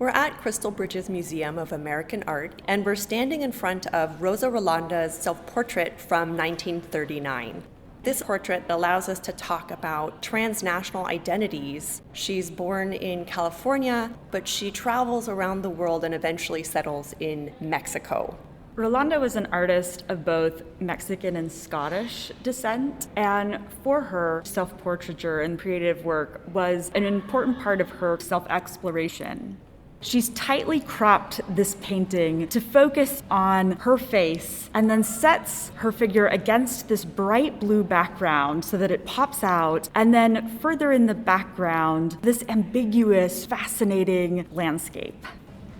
We're at Crystal Bridges Museum of American Art, and we're standing in front of Rosa Rolanda's self-portrait from 1939. This portrait allows us to talk about transnational identities. She's born in California, but she travels around the world and eventually settles in Mexico. Rolanda was an artist of both Mexican and Scottish descent, and for her, self-portraiture and creative work was an important part of her self-exploration. She's tightly cropped this painting to focus on her face and then sets her figure against this bright blue background so that it pops out, and then further in the background, this ambiguous, fascinating landscape.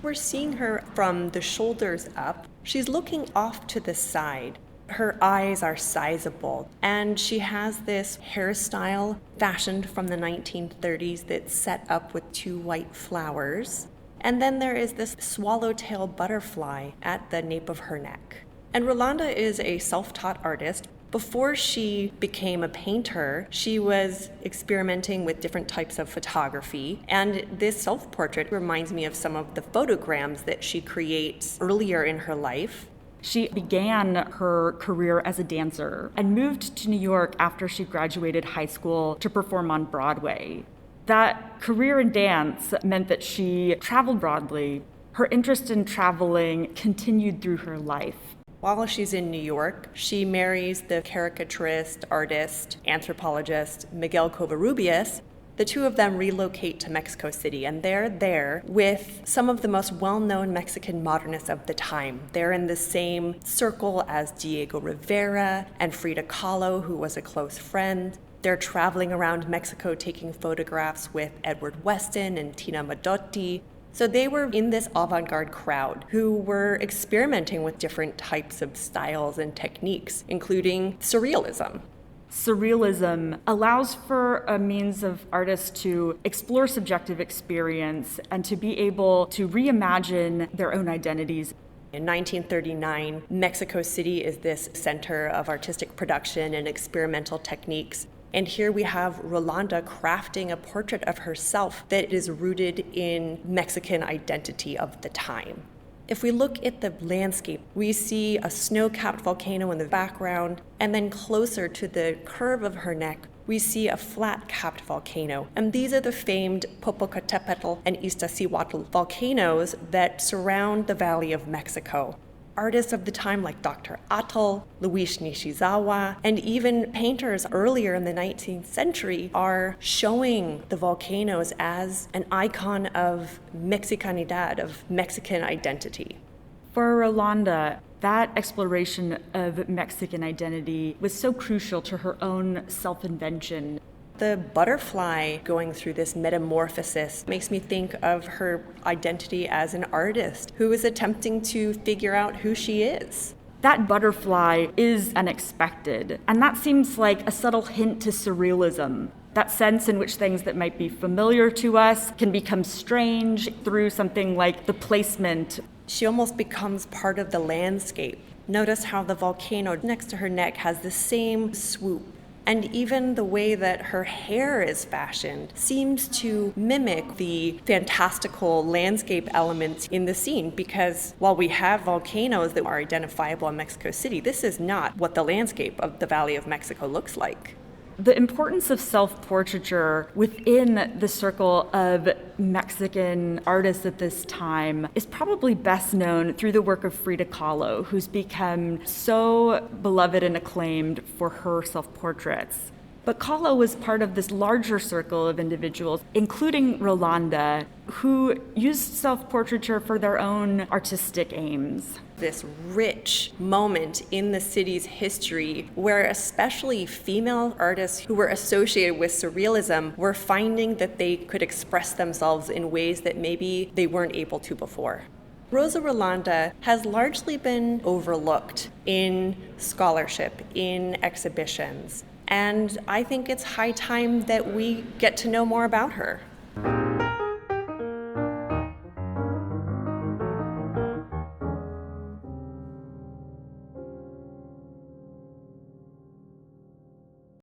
We're seeing her from the shoulders up. She's looking off to the side. Her eyes are sizable, and she has this hairstyle fashioned from the 1930s that's set up with two white flowers. And then there is this swallowtail butterfly at the nape of her neck. And Rolanda is a self-taught artist. Before she became a painter, she was experimenting with different types of photography. And this self-portrait reminds me of some of the photograms that she creates earlier in her life. She began her career as a dancer and moved to New York after she graduated high school to perform on Broadway. That career in dance meant that she traveled broadly. Her interest in traveling continued through her life. While she's in New York, she marries the caricaturist, artist, anthropologist Miguel Covarrubias. The two of them relocate to Mexico City, and they're there with some of the most well-known Mexican modernists of the time. They're in the same circle as Diego Rivera and Frida Kahlo, who was a close friend. They're traveling around Mexico taking photographs with Edward Weston and Tina Modotti. So they were in this avant-garde crowd who were experimenting with different types of styles and techniques, including Surrealism. Surrealism allows for a means of artists to explore subjective experience and to be able to reimagine their own identities. In 1939, Mexico City is this center of artistic production and experimental techniques. And here we have Rolanda crafting a portrait of herself that is rooted in Mexican identity of the time. If we look at the landscape, we see a snow-capped volcano in the background, and then closer to the curve of her neck, we see a flat-capped volcano. And these are the famed Popocatépetl and Iztaccíhuatl volcanoes that surround the Valley of Mexico. Artists of the time like Dr. Atl, Luis Nishizawa, and even painters earlier in the 19th century are showing the volcanoes as an icon of Mexicanidad, of Mexican identity. For Rolanda, that exploration of Mexican identity was so crucial to her own self-invention. The butterfly going through this metamorphosis makes me think of her identity as an artist who is attempting to figure out who she is. That butterfly is unexpected, and that seems like a subtle hint to surrealism. That sense in which things that might be familiar to us can become strange through something like the placement. She almost becomes part of the landscape. Notice how the volcano next to her neck has the same swoop. And even the way that her hair is fashioned seems to mimic the fantastical landscape elements in the scene, because while we have volcanoes that are identifiable in Mexico City, this is not what the landscape of the Valley of Mexico looks like. The importance of self-portraiture within the circle of Mexican artists at this time is probably best known through the work of Frida Kahlo, who's become so beloved and acclaimed for her self-portraits. But Kahlo was part of this larger circle of individuals, including Rolanda, who used self-portraiture for their own artistic aims. This rich moment in the city's history where especially female artists who were associated with Surrealism were finding that they could express themselves in ways that maybe they weren't able to before. Rosa Rolanda has largely been overlooked in scholarship, in exhibitions, and I think it's high time that we get to know more about her.